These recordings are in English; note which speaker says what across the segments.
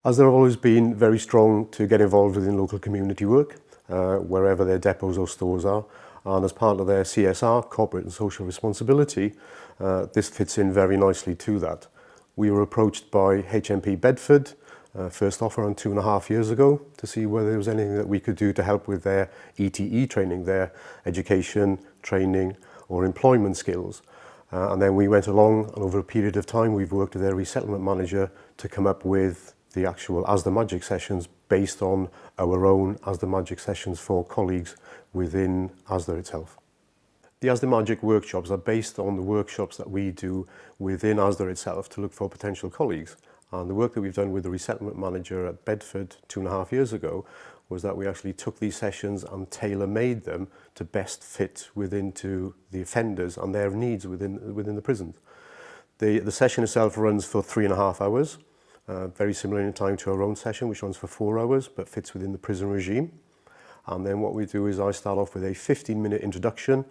Speaker 1: As they've always been very strong to get involved within local community work, wherever their depots or stores are, and as part of their CSR, corporate and social responsibility, this fits in very nicely to that. We were approached by HMP Bedford, first off around 2.5 years ago, to see whether there was anything that we could do to help with their ETE training, their education, training or employment skills. And then we went along, and over a period of time we've worked with their resettlement manager to come up with the actual Asda Magic sessions based on our own Asda Magic sessions for colleagues within Asda itself. The Asda Magic workshops are based on the workshops that we do within Asda itself to look for potential colleagues. And the work that we've done with the resettlement manager at Bedford 2.5 years ago was that we actually took these sessions and tailor-made them to best fit into the offenders and their needs within the prisons. The session itself runs for 3.5 hours. Very similar in time to our own session, which runs for 4 hours, but fits within the prison regime. And then what we do is I start off with a 15-minute introduction.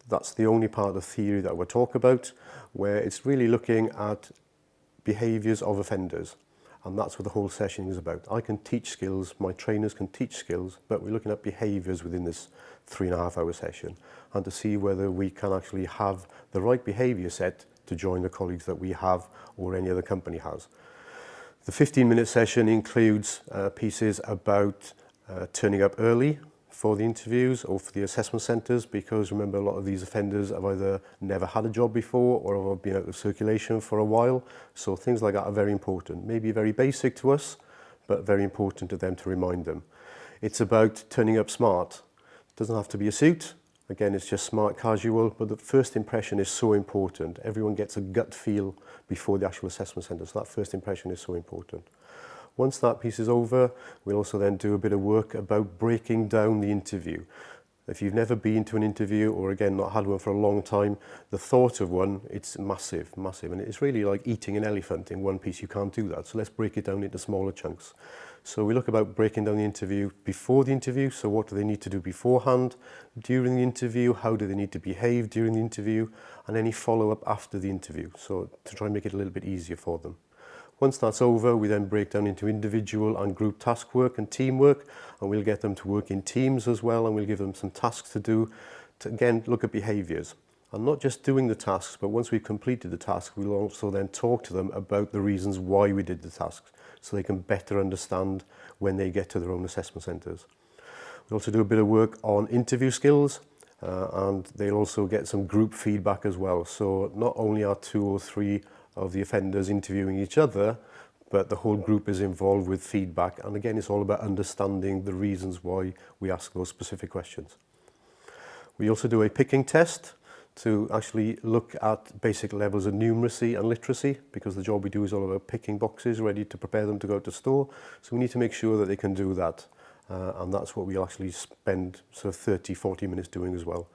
Speaker 1: That's the only part of theory that we'll talk about, where it's really looking at behaviours of offenders. And that's what the whole session is about. I can teach skills, my trainers can teach skills, but we're looking at behaviours within this 3.5 hour session, and to see whether we can actually have the right behaviour set to join the colleagues that we have or any other company has. The 15-minute session includes pieces about turning up early for the interviews or for the assessment centres, because remember, a lot of these offenders have either never had a job before or have been out of circulation for a while. So things like that are very important, maybe very basic to us, but very important to them to remind them. It's about turning up smart. It doesn't have to be a suit. Again, it's just smart casual, but the first impression is so important. Everyone gets a gut feel before the actual assessment centre, so that first impression is so important. Once that piece is over, we'll also then do a bit of work about breaking down the interview. If you've never been to an interview, or again, not had one for a long time, the thought of one, it's massive, and it's really like eating an elephant in one piece. You can't do that, so let's break it down into smaller chunks. So we look about breaking down the interview before the interview, so what do they need to do beforehand, during the interview, how do they need to behave during the interview, and any follow-up after the interview, so to try and make it a little bit easier for them. Once that's over, we then break down into individual and group task work and teamwork, and we'll get them to work in teams as well, and we'll give them some tasks to do to, again, look at behaviours. And not just doing the tasks, but once we've completed the task, we'll also then talk to them about the reasons why we did the tasks, so they can better understand when they get to their own assessment centres. We also do a bit of work on interview skills, and they'll also get some group feedback as well. So not only are 2 or 3 of the offenders interviewing each other, but the whole group is involved with feedback. And again, it's all about understanding the reasons why we ask those specific questions. We also do a picking test to actually look at basic levels of numeracy and literacy, because the job we do is all about picking boxes ready to prepare them to go to store. So we need to make sure that they can do that. And that's what we'll actually spend sort of 30-40 minutes doing as well.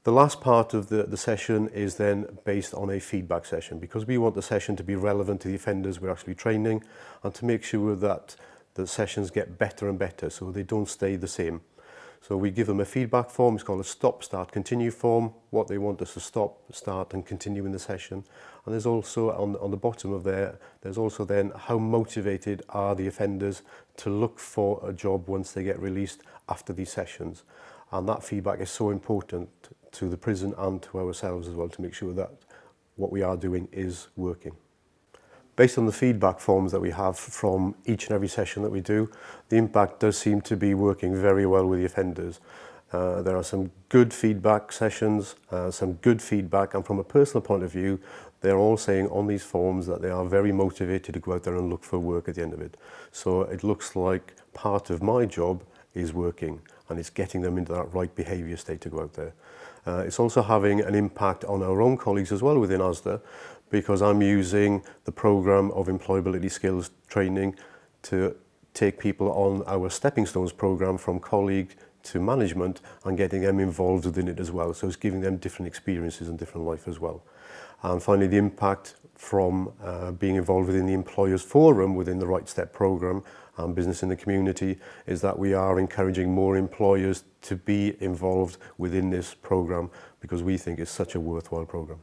Speaker 1: The last part of the session is then based on a feedback session, because we want the session to be relevant to the offenders we're actually training, and to make sure that the sessions get better and better so they don't stay the same. So we give them a feedback form. It's called a stop, start, continue form, what they want us to stop, start and continue in the session. And there's also on the bottom of there's also then how motivated are the offenders to look for a job once they get released after these sessions. And that feedback is so important to the prison and to ourselves as well, to make sure that what we are doing is working. Based on the feedback forms that we have from each and every session that we do, the impact does seem to be working very well with the offenders. There are some good feedback sessions, some good feedback, and from a personal point of view, they're all saying on these forms that they are very motivated to go out there and look for work at the end of it. So it looks like part of my job is working, and it's getting them into that right behaviour state to go out there. It's also having an impact on our own colleagues as well within Asda, because I'm using the programme of employability skills training to take people on our Stepping Stones programme from colleague to management and getting them involved within it as well. So it's giving them different experiences and different life as well. And finally, the impact from being involved within the Employers Forum within the Right Step programme and Business in the Community is that we are encouraging more employers to be involved within this programme, because we think it's such a worthwhile programme.